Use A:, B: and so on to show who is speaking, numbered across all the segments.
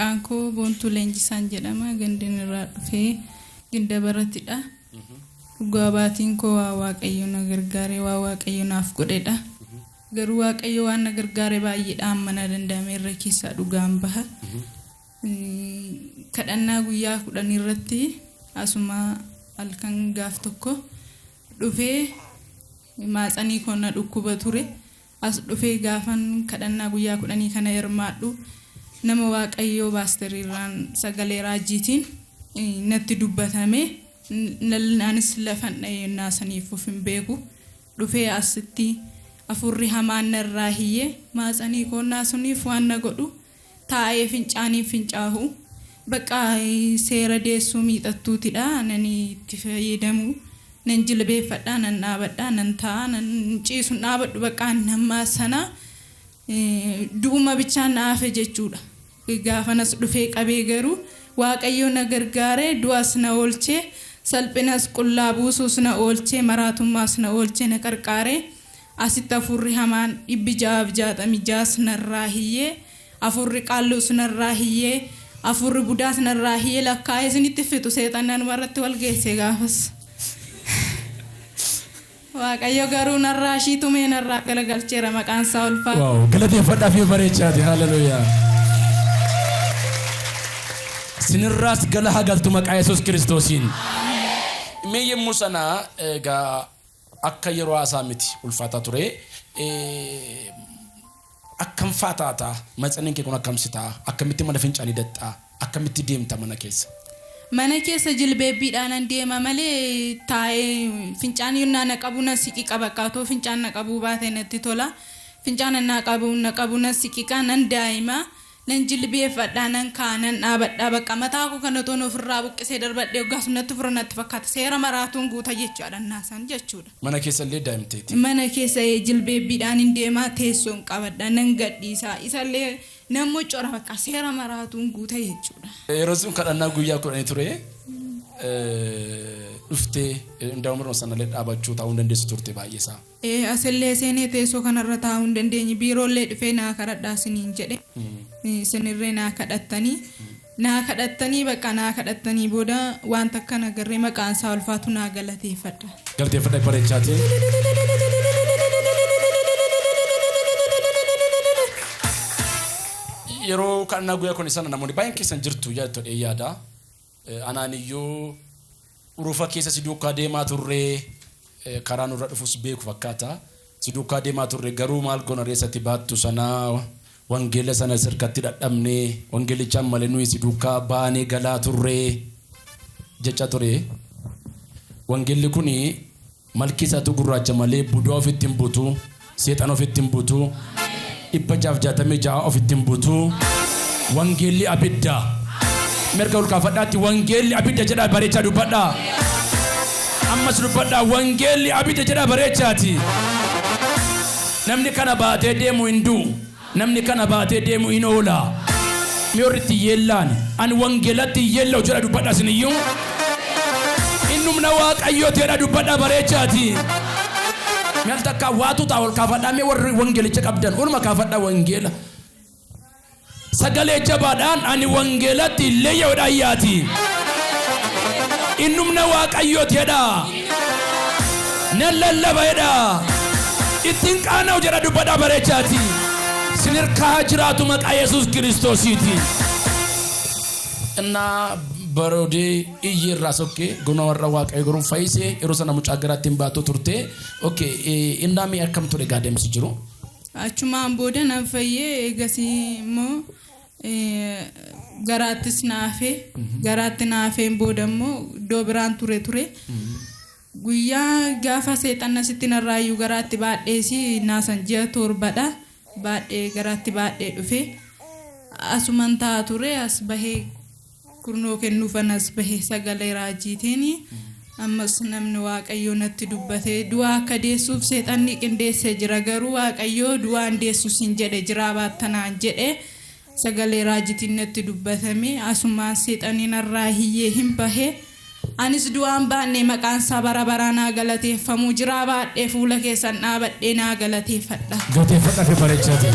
A: maqaan koo Boontuu Leenjisaan jedhama. Gandeen irraa dhufee ginda baratidha. Dhugaa baatiin koo waa Waaqayyo na gargaare, waa Waaqayyo naaf godhedha. Garuu Waaqayyo waan na gargaare baay'eedhaan mana danda'ame irra keessaa dhugaan baha. Kadhannaa guyyaa 10 irratti asuma halkan gaaf tokko dhufee maatsanii koo na dhukkuba ture. As dhufee gaafan kadhannaa guyyaa 10 kana hirmaadhu nama Waaqayyo baastariirraan sagalee raajiitiin natti dubbatame. Nalaanis lafan dhayennaa saniif of hin beeku. Dhufee asitti afurri hamaan narraa hiyyee maatsanii koo naasuniif waan na godhu taa'ee fincaanii fincaahu. Bakka seera deessuu miixattuutidha. Nani itti fayyadamu. Nan jilbeeffadhaa, nan dhaabadhaa, nan taa'a, nan ciisu dhaabadhu bakka namaa sana du'uma bichaan naafe jechuudha. Gaafanas dhufee qabee garuu Waaqayyo na gargaare du'as na oolchee salphinas qullaa buusuus na oolchee maraatummaas na oolchee na qarqaare asitti afurri hamaan 666 narraa hiyyee afurri qaalluus narraa hiyyee afurri budaas narraa hiyyee lakkaa'ee isinitti fitu seexanaan marratti wal geesse gaafas. Waaqayyo garuu narraa shiitumee narraa galagalcheera maqaan isaa ulfaatu.
B: Waaw galateeffadhaa fi bareechaati. Haleluuyaa. Sinirraas gala hagaltu maqaa Yesuus Kiristoosiin. Mee yemmuu sana egaa akka yeroo haasaa miti ulfaataa ture. Akkam faataata maatsaniin kee kun akkamsitaa akkamitti mana fincaanii dadhaa akkamitti deemta mana keessa.
A: Mana keessa jilbeebbiidhaan deema malee taa'ee fincaanii na qabu na siqiqa bakka too fincaan na qabu baatee natti tola. Fincaan na qabu na siqiqa nan daa'ima. Nan jilbeeffadhaa nan kaanan dhaabadhaa bakka mataa koo kana toon ofirraa buqqisee darbadhee oggaas natti furannatti fakkaata. Seera maraatuun guuta jechuudha naasan jechuudha.
B: Mana keessa illee daa'imteeti.
A: Mana keessa jilbeebbiidhaan deemaa teessoon qabadhaa nan gadhiisaa. Isallee namni cora bakka seera maraatuun guuta jechuudha.
B: Yeroo sun kadhannaa guyyaa 10 ture. Dhuftee ndaamuroo sanallee dhaabachuu taa'uu dandeessu turte baay'eesaa.
A: Asillee seenee teessoo kanarra taa'uu hin dandeenye biiroollee dhufee naa kadhadhaa siniin jedhe. Sinirree naa kadhattanii bakka naa kadhattanii booda waan takka nagarree maqaan isaa ulfaatu naa galateeffadha.
B: Galateeffadha bareechaati. Yeroo kadhannaa guyyaa 10 sana namoonni baay'een keessan jirtu yaada. Anaaniyyuu urufa keessa si duukaa deemaa turre karaa nurra dhufus beeku fakkaata. Si duukaa deemaa turre garuu maal goona reessatti baattu sanaa wangeela sana sirkatti dadhabne wangeelichaan malee nuyi si duukaa baanee galaa turre jecha ture. Wangeelli kuni malki isaatu gurraacha malee budaa ofitti hin butu, seexan ofitti hin butu, 666 ofitti hin butu. Wangeelli abidda. Merka ulkaafadhaatti wangeelli abidda jedha bareechaa dubbadhaa. Ammas dubbadhaa wangeelli abidda jedha bareechaati. Namni kana baatee deemu hin du'u. Namni kana baatee deemu hin oola. Miyorritti yeellaan ani wangeelatti yeelloo jedha dubbadhaa siniyyuu. Innumna Waaqayyoo jedha dubbadhaa bareechaati. Meel takka waatu ta'a ulkaafadhaa mee warri wangeelicha qabdan olma kaafadhaa wangeela. Sagalee jabaadhaan ani wangeelatti illee yoodha ayyaati. Innumna Waaqayyoo jedha. Nan lallaba jedha. Ittiin qaana'u jedha dubbadhaa bareechaati. Sinirkaa jiraatu maqaa Yesuus Kiristoosiiti. Innaa baroodee iyyeerraa sokkee guna warra Waaqayyo garuu fayyisee yeroo sana mucaa garaatti hin baatu turte. Okay, innaa mee akkam ture deemsi jiru?
A: Achumaan booda nan fayyee eegasii immoo garaattis garaatti naafeen booda immoo iddoo biraan ture. Guyyaa gaafa seexanna sitti narraayyuu garaatti baadheesi naasan ji'a 7dha. Baadhee garaatti baadhee dhufe asuman ta'a ture as bahee kurnoo kennuufan as bahee sagalee raajiitiin ammas namni Waaqayyo natti dubbatee du'a akka deessuuf seexanni qindeessee jira garuu Waaqayyo du'aan deessuus hin jedhe jira baattanaan jedhe sagalee raajiitiin natti dubbatame asumaan seexanni narraa hiyyee hin bahee anis du'aan baannee maqaan isaa bara baraan haa galateeffamu jira baadhee fuula keessan dhaabadhee naa galateeffadha.
B: Galateeffadha fi bareechaati.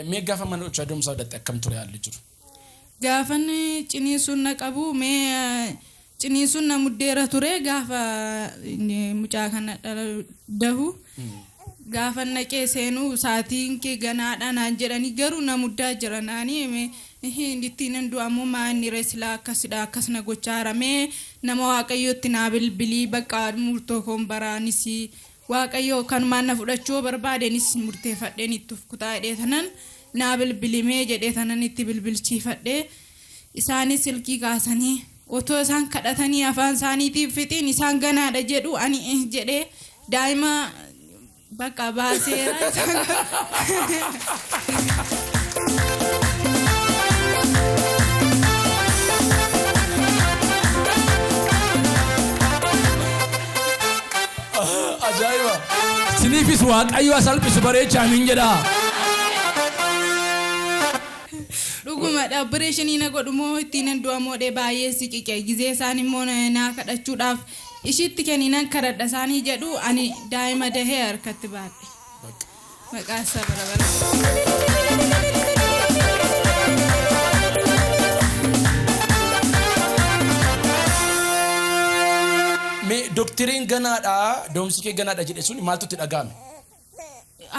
B: mee gaafa mana dhochaa deemsaa fudhatte akkam ture haalli jiru?
A: Gaafan ciniisuun na qabu mee ciniisuun na muddeera ture gaafa mucaa kana dahu gaafa naqee seenuu saatiin kee ganaadha naan jedhanii garuu na muddaa jira naanii inditti nan du'amu maanni reesila akkasidha akkasna gochaaramee nama waaqayyootti naa bilbilii bakka murtoo koon baraanis waaqayyoo kanumaan na fudhachuu barbaadenis murteeffadheen itti kutaa hidhee tanan naa bilbilimee jedhee tanan itti bilbilchiifadhee isaanis silkii kaasanii otoo isaan kadhatanii afaan isaaniitiif fixiin isaan ganaadha jedhu ani jedhee daa'ima bakka baaseera
B: ajaa'iba siniifis waaqayyo salphisu bareechaan hin jedhaa
A: dhuguma opereeshinii na godhumoo ittiin du'amoodhe baay'ee siqiqee gizee isaan immoo naa kadhachuudhaaf ishitti kenninan kadhadha isaanii jedhu ani daa'ima dahee harkatti baadhe maqaa isaa bara
B: mee doktiriin ganaadha doomsi kee ganaadha jedhe sun maaltu itti dhaga'ame?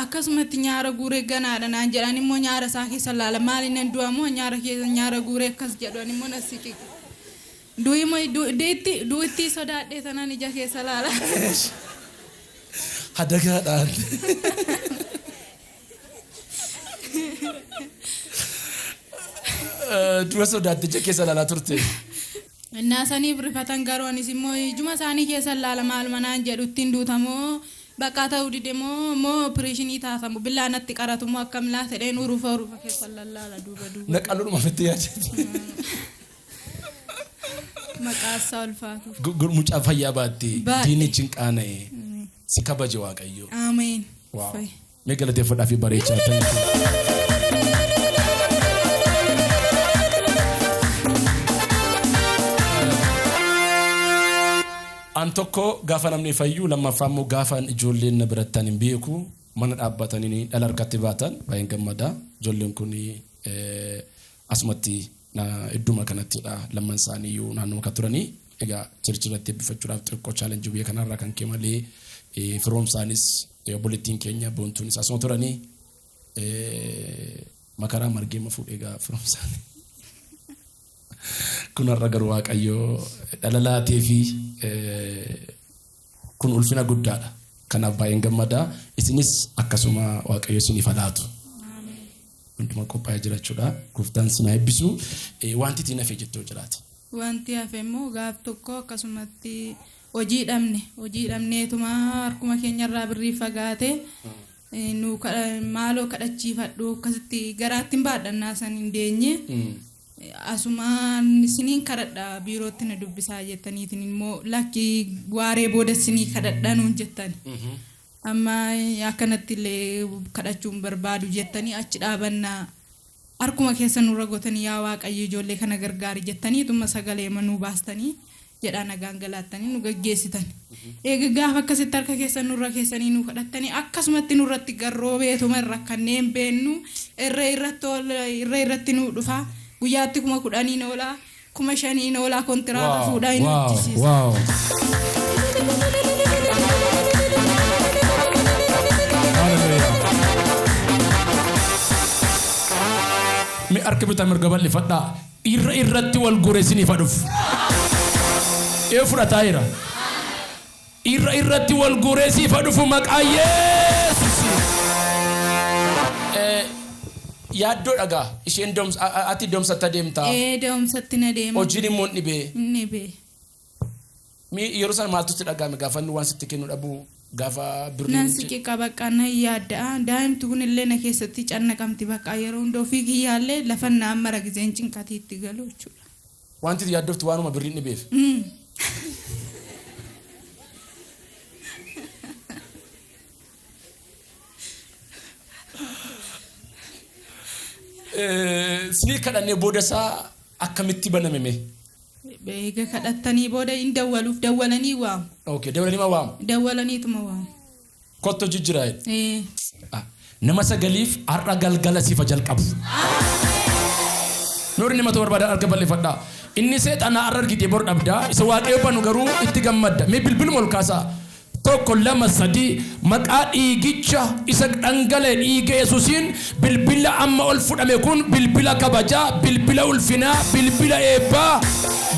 A: akkasumatti nyaara guuree ganaadha naan jedhan immoo nyaara isaa keessa laala maali nan du'amoo nyaara keessa nyaara guuree akkas jedhan immoo na siqiqe du'itti sodaadhee tanan ija keessa laala.
B: Hadagaadhaan. Dura sodaatti ija keessa laalaa turte.
A: Naasaniif rifatan garoonis immoo ijuma isaanii keessa laala maal manaan jedhu ittiin duutamoo bakka ta'uu dide moo opereeshinii taasifamu billaan natti qaratu moo akkam laata dheen urufa keessa laala duuba.
B: Naqaluma fitti yaadatti.
A: Maqaa isaa ulfaatu.
B: Mucaa fayyaa baatte diinni cinqaana'e si kabaje waaqayyo.
A: Ameen.
B: Mee galateeffadhaa fi bareechaa ta'e. An tokko gaafa namni fayyu lammaffaa immoo gaafa ijoolleen na birattan hin beeku mana dhaabbatanii dhala harkatti baatan baay'een gammadaa ijoolleen kun asumatti idduma kanattidha lamman isaanii iyyuu naannoo akka turanii egaa chirchirratti eebbifachuudhaaf xiqqoo chaalenjii biyya kanarraa kan kee malee firoomsaanis obboleettiin keenya boontuun isaa asuma turanii makaraa margeema fuudhee egaa firoomsaanii. Kun har'a garuu waaqayyoo dhalalaatee fi kun ulfina guddaadha. Kanaaf baay'een gammadaa isinis akkasuma waaqayyo isiniif laatu. Hunduma qophaa'ee jirachuudha. Gooftaan isin eebbisu. Wanti itti nafe jettoo jiraate.
A: Wanti hafe immoo gaaf tokko akkasumatti hojii dhabneetuma harkuma keenyarraa birrii fagaate nu maaloo kadhachiifadhu akkasitti garaatti hin baadhannaa san hin deenye. Asumaan isiniin kadhadha biirootti na dubbisaa jettaniitiin immoo lakki waaree booda isinii kadhadha nuun jettani. Amma akkanatti illee kadhachuun barbaadu jettanii achi dhaabannaa harkuma keessa nurra gootanii yaa waaqayyo ijoollee kana gargaari jettanii tuma sagalee manuu baastanii jedhaa nagaan galaattanii nu gaggeessitan. Eega gaafa akkasitti harka keessa nurra keessanii nu kadhattanii akkasumatti nurratti garroobeetuma irra kanneen beennu irra irratti nu dhufaa. Guyyaatti 10 oolaa 5 oolaa kontiraata fuudhaa hin hojjisiisa.
B: Mi harka bitaa mirga bal'ifadhaa irratti wal guureessiniif dhufu. Fudhataa jira. Irratti wal guureessiif dhufu maqaa Yesuus. Yaaddoo dhagaa isheen ati doomsatti deemtaa.
A: Doomsatti na deema.
B: Hojiin immoo dhibee.
A: Dhibee.
B: Yeroo sana maaltu itti dhagahame gaafa inni waan sitti kennu dhabu gaafa birrii.
A: Nan siqiqa bakka na yaaddaa daa'imti kun illee na keessatti cannaqamti bakka yeroo hunda ofii kiyyaallee lafa naan mara gizeen cinqatii itti galu jechuudha.
B: Wanti yaaddoftu waanuma birriin dhibeef. Sinii kadhannee booda isaa akkamitti banameme?
A: Eega kadhattanii booda hin dawwalanii waamu.
B: Okay, dawwalanii ma waamu?
A: Dawwalaniituma waamu.
B: Kotto jijjiraa. nama sagaliif har'a galgala sifa jalqabu. Noorni nama barbaada harka balleeffadha. Inni seexana har'a argitee bor dhabdaa isa waaqayyo banu garuu itti gammadda. Mee bilbiluma ol kaasaa. Tokko lama sadii maqaa dhiigicha isa dhangale dhiiga Yesuusiin bilbila amma ol fudhame kun bilbila kabajaa, bilbila ulfinaa, bilbila eebbaa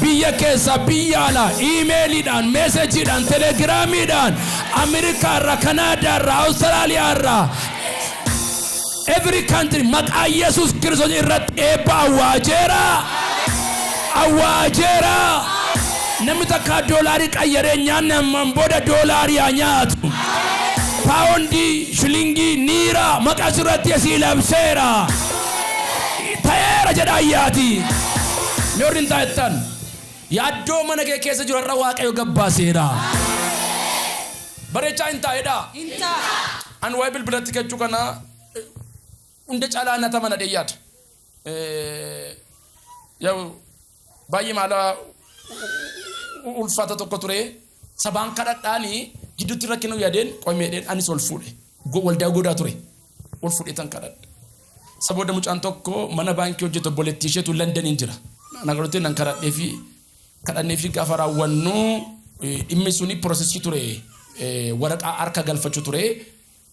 B: biyya keessa biyya alaa iimeeliidhaan, meesejiidhaan, telegiraamiidhaan, Ameerikaarraa, Kanaadaarraa, Awustiraaliyaarraa every country maqaa Yesuus Kiristoos irratti eebba awwaajeera. Namni takka doolaarii qayyaree nyaanni ammaan booda doolaarii nyaatu. Paawundii, shilingii, niira maqaa irratti asii labseera. Ta'eera jedha ayyaati. Noorri hin taa'ettan. Yaaddoo mana kee keessa jiru irra waaqayyo gabbaaseera. Bareechaa hin taa'edha. An waa'ee bilbilatti kechuu kana hunda caalaa nata mana dheeyyaadha. Yoo baay'ee maala ulfaata tokko ture sabaan kadhadhaanii gidduutti rakkina yaadeen qomeedheen anis ol fuudhe waldaa goodaa ture ol fuudhe tan kadhadha. Sabooda mucaan tokko mana baankii hojjetu obboleettii isheetu Londoniin jira. Nagarootee nan kadhannee fi gaafa raawwannu dhimmi suni piroosesii ture waraqaa harka galfachuu ture.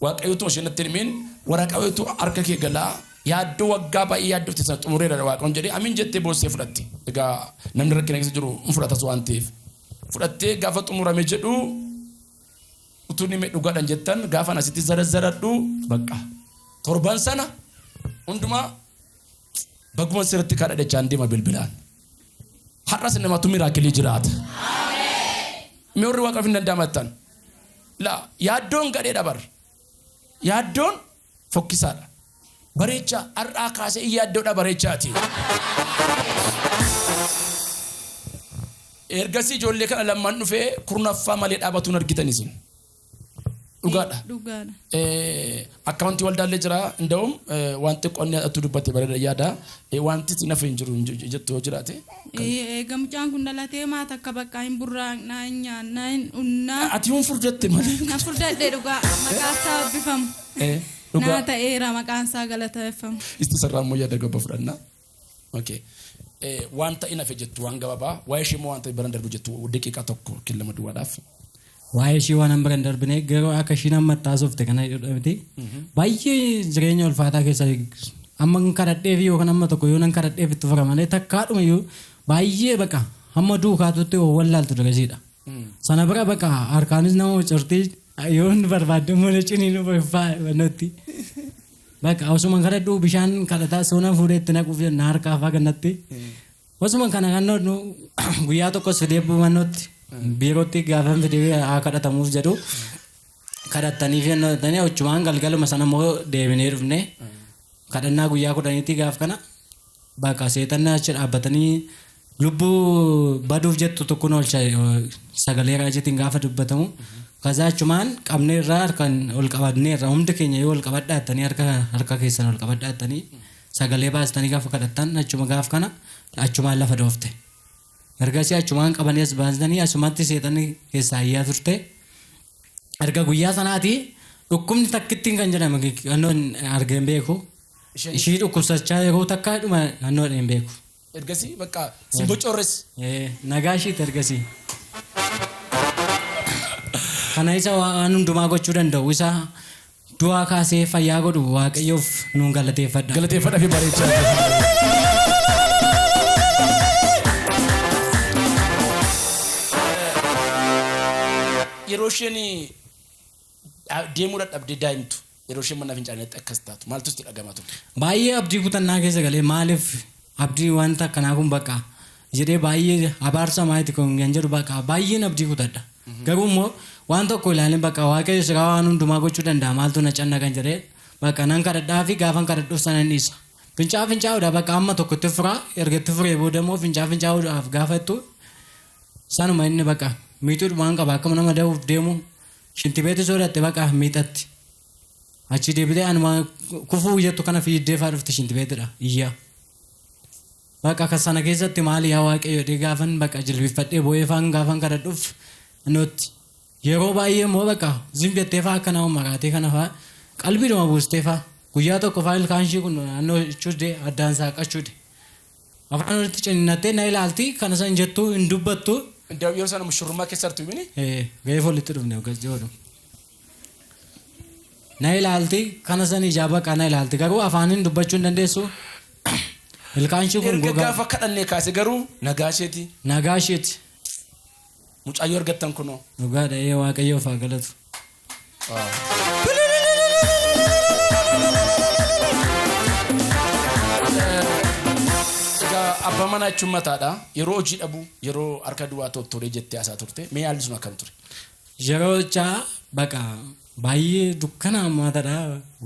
B: Waaqayyootu isheen natti himeen waraqaawweetu harka kee galaa yaaddoo waggaa baay'ee yaaddofte sana xumureera waaqoon jedhee amiin jettee boossee fudhatte. Egaa namni rakkina keessa jiru hin fudhatas waan ta'eef fudhattee gaafa xumurame jedhu utuu ni dhugaadhaan jettan gaafa asitti zarazzaradhu bakka torban sana hundumaa baguma sirriitti kadhadhachaan deema bilbilaan. Har'as namatu miraakilii jiraata. Mi'oorri waaqaaf hin danda'amattan. Yaaddoon gadhee dabar. Yaaddoon fokkisaadha. Bareecha har'aa kaasee yaaddoodha bareechaati. Ergasii ijoollee kana lamaan dhufee kurnaffaa malee dhaabatuun argitanis. Dhugaadha. Akkamanti waldaallee jira inda'uun wanti qonni atu dubbate bareeda yaada wanti nafa hin jiru jettu jiraate.
A: Gamchaan kun dhalatee maata akka bakka hin burraaqnaa hin nyaannaa hin unnaa.
B: Ati hin furdette malee.
A: Na furdadhee dhugaa maqaan isaa bifamu. Naa ta'eera maqaan isaa galateeffamu.
B: Isti sarraan moo yaada gabba fudhannaa. Okay. Wanta ina fe jettu waan gababaa waa'ee ishee moo wanta biran darbu jettu daqiiqaa tokko killama duwwaadhaaf.
C: Waa'ee ishee waan biran darbine garuu akka ishiin amma taasofte kana jedhamti. Baay'ee jireenya ulfaataa keessa amma kadhadheef yookaan amma tokko yoo nan kadhadheef itti furamanii takkaadhuma yoo baay'ee baqa hamma duukaatutti wallaaltu dagasiidha. Sana bira baqa harkaanis nama cirtii yoo barbaadde mana ciniinu banutti. Baqa osuma kadhadhu bishaan kadhataa soona fuudhee itti naquuf jenna harkaa fa'aa kannatti. Osuma kana kannoo guyyaa tokkos fidee buumannotti biirootti gaafa fidee haa kadhatamuuf jedhu kadhattanii fi ennotanii achumaan galgaluma sana immoo deebinee dhufne kadhannaa guyyaa 10 gaaf kana baqa seexannaa achi dhaabbatanii lubbuu baduuf jettu tokkoon oolcha sagalee raajitiin gaafa dubbatamu. Kaza achumaan qabnee irraa kan ol qabadnee irraa hundi keenya yoo ol qabadhaatanii harka keessan ol qabadhaatanii sagalee baastanii gaafa kadhattan achuma gaaf kana achumaan lafa dhoofte. Ergasii achumaan qabanii as baastanii asumatti seexanii keessaa ayyaa turte. Erga guyyaa sanaati dhukkubni takkittiin kan jedhamu annoon argeen beeku. Ishii dhukkubsachaa yeroo takka dhuma annoon hin beeku.
B: Ergasii bakka simbocorres.
C: Nagaa ishiitti ergasii. Kana isa waan hundumaa gochuu danda'u isa du'aa kaasee fayyaa godhu waaqayyoof nuun galateeffadha.
B: Galateeffadha fi bareechaa. Yeroo isheen deemuu dadhabdee daa'imtu yeroo isheen mana fincaaniitti akkas taatu maaltu sitti dhagama ture?
C: Baay'ee abdii kutannaa keessa galee maaliif abdii wanta akkanaa kun baqa jedhee baay'ee abaarsa maayiti kun kan jedhu baqa baay'een abdii kutadha. Garuu immoo waan tokko ilaalee baqa waaqayyo siraa waan hundumaa gochuu danda'a maaltu na canna kan jedhee baqa nan kadhadhaa fi gaafan kadhadhuuf sana hin dhiisa. Fincaa'uudha baqa amma tokkotti furaa erga itti furee booda immoo fincaa'uudhaaf gaafattu sanuma inni baqa miixuudhumaan qaba akkuma nama da'uuf deemu shintibeetti soodatte baqa miixatti. Achi deebitee anuma kufuu jettu kana fiiddee fa'aa dhufte shintibeettidha iyyaa. Baqa akka sana keessatti maali yaa waaqayyo jedhee gaafan baqa jilbifadhee boo'ee fa'aan gaafan kadhadhuuf nutti yeroo baay'ee immoo baqa zimbettee fa'aa akka nama maraatee kana fa'aa qalbiidhuma buusteefa guyyaa tokko faayil kaanshii kun naannoo jechuudha addaan saaqachuudha afaan walitti cinnattee na ilaalti kana san jettuu hin dubbattu
B: እንደው የርሳን ሙሽሩማ ከሰርቱ ምን
C: ገይፎ ልትዱም ነው ገዚህ ወዱ na ilaalti kana san ijaaba kana ilaalti garuu afaanin dubbachuu hin dandeessu ilkaanshi kun
B: erga gaafa kadhannee kaase garuu nagaasheeti mucaayoo argattan kunoo
C: dhugaadha waaqayyoof haa galatu
B: abbaa manaa jechuun mataadha yeroo hojii dhabu yeroo harka duwwaa tottoree jettee asaa turte mee haalli sun akkam ture
C: yeroo caa baqa baay'ee dukkana ammaatadha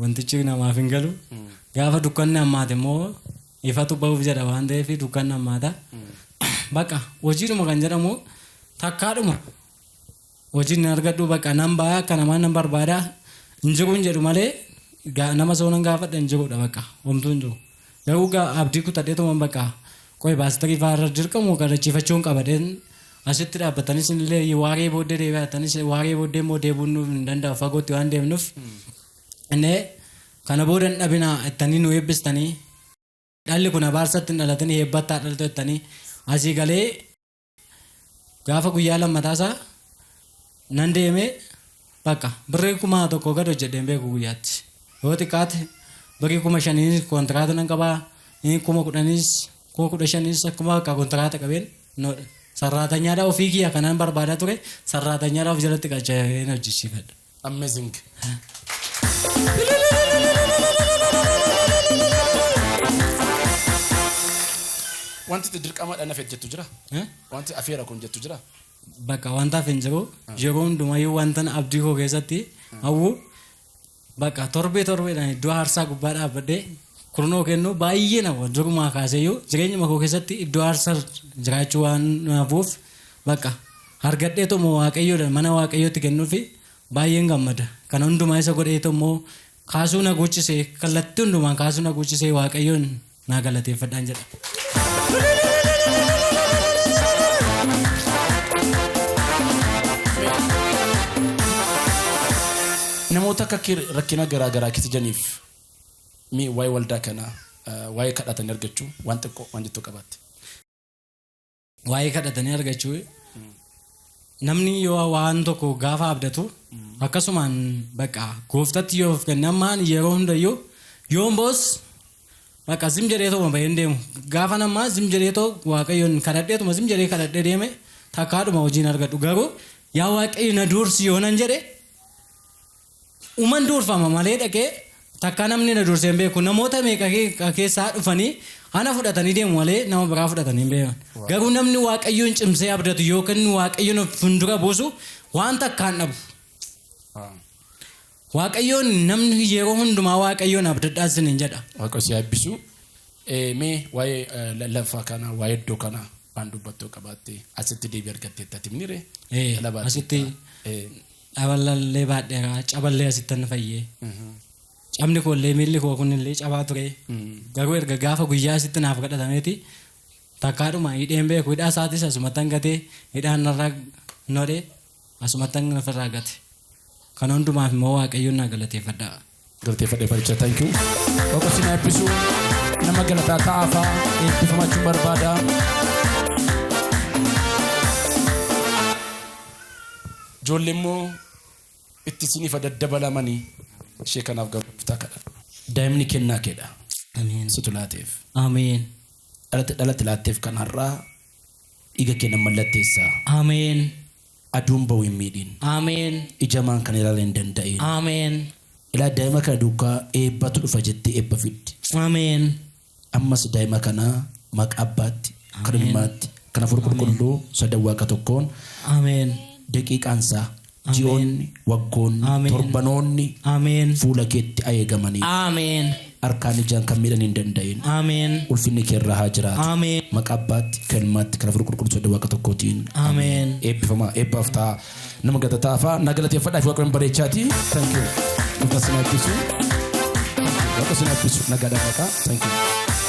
C: wantichi namaaf hin galu gaafa dukkanni ammaate immoo ifatu ba'uuf jedha waan ta'eef dukkanni ammaata baqa hojiidhuma kan jedhamu takkaadhuma hojiin argadhu baqa nan ba'a akka namaan nan barbaada hin jiru hin jedhu malee nama soonan gaafadha hin jirudha baqa homtuu hin jiru garuu abdii kutadheetuma baqa qoy baastarii faarra dirqamu kadhachiifachuun qabadeen asitti dhaabbatanis illee waaree booddee deebi'atanis waaree booddee immoo deebuun hin danda'u fagootti waan deemnuuf inni kana booda hin dhabinaa ittanii nu eebbistanii dhalli kun abaarsatti hin dhalatanii heebbattaa dhalatu ittanii asii galee gaafa guyyaa lammataasaa nan deemee bakka birrii 1,000 gad hojjedheen beeku guyyaatti yoo xiqqaate birrii 5,000 kontiraata nan qabaa 10,000 akkuma akka kontiraata qabeen noodha sarraatanyaadhaa ofii kiyya kanaan barbaadaa ture sarraatanyaadhaa of jalatti qaca'ee hojjechiifadha.
B: Amazing. Wanti dirqamaadhaan afeet jettu jira? Wanti afeera kun jettu jira?
C: Bakka wanta afeen jiru yeroo hundumayyuu wanta abdii koo keessatti hawwu bakka torbeedhaan iddoo aarsaa gubbaa dhaabbadhee kurnoo kennu baay'ee nama durumaa kaaseyyuu jireenya makoo keessatti iddoo aarsaa jiraachuu waan naafuuf bakka argadheetu immoo waaqayyoodha mana waaqayyootti kennuufi baay'een gammada kana hundumaa isa godheetu immoo kaasuu na guuchisee kallattii hundumaan kaasuu na guuchisee waaqayyoon naa galateeffadhaan jedha.
B: namoota akka rakkina garaagaraa keessa jiraniif mi waa'ee waldaa kana waa'ee kadhatanii argachuu waan xiqqoo waan jettu qabatte.
C: Waa'ee kadhatanii argachuu namni yoo waan tokko gaafa abdatu akkasumaan bakka gooftatti yoo of kennamaan yeroo hundayyuu yoon boos bakka zim jedheetoo baheen deemu gaafa namaa zim jedheetoo waaqayyoon kadhadheetuma zim jedhee kadhadhee deeme takkaadhuma hojiin argadhu garuu yaa waaqayyo na duursi yoo nan jedhe uman duurfama malee dhaqee takka namni na durseen beeku namoota meeqa keessaa dhufanii ana fudhatanii deemu malee nama biraa fudhatanii hin beekan garuu namni waaqayyoon cimsee abdatu yookaan waaqayyoon fuuldura buusu waan takkaan dhabu waaqayyoon namni yeroo hundumaa waaqayyoon abdadhaan siniin jedha.
B: Waaqayyo si eebbisu mee waa'ee lafa kana waa'ee iddoo kana waan dubbattoo qabaatte asitti deebii argatteetta timnire.
C: Asitti dhaballee baadheeraa caballee asitti na fayyee. Cabni koollee miilli koo kunillee cabaa ture garuu erga gaafa guyyaa asitti naaf kadhatameeti takkaadhuma hidheen beeku hidhaa isaatis asumatti hangatee hidhaan narraa nodhee asumatti hangafarraa gate kan hundumaaf immoo waaqayyoon na galateeffadha.
B: Galateeffadha thank you. Waaqayyo si eebbisu nama galataa ta'aafaa eebbifamachuu barbaada. Ijoollee immoo itti siniif daddabalamanii ishee kanaaf gabaabtaa kadha. Daa'imni kennaa keedha.
C: Ameen.
B: Situ laateef.
C: Ameen.
B: Dhalatti laatteef kan har'aa dhiiga kennan mallatteessaa.
C: Ameen.
B: Aduun ba'u hin miidhin.
C: Ameen.
B: Ijamaan kan ilaaluu hin danda'in.
C: Ameen.
B: Ilaa daa'ima kana duukaa eebbatu dhufa jettee eebba fiddi.
C: Ameen.
B: Ammas daa'ima kana maqaa abbaatti kan ilmaatti kan hafuura qulqulluu sadan waaqa tokkoon.
C: Ameen.
B: Daqiiqaansaa ji'oonni waggoonni torbanoonni fuula keetti eegamanii.
C: Ameen.
B: Harkaan ijaan kan miidhan hin danda'in.
C: Ameen.
B: Ulfinni kee irraa haa jiraatu.
C: Ameen.
B: Maqaa abbaatti kan ilmaatti kan hafuura qulqulluu sadan waaqa tokkootiin.
C: Ameen.
B: Eebbifamaa eebbaaf ta'a nama galateeffadhaa na galateeffadhaa fi waaqayyoon bareechaati. Thank you. Waaqayyo si eebbisu nagaadhaan maqaa. Thank you.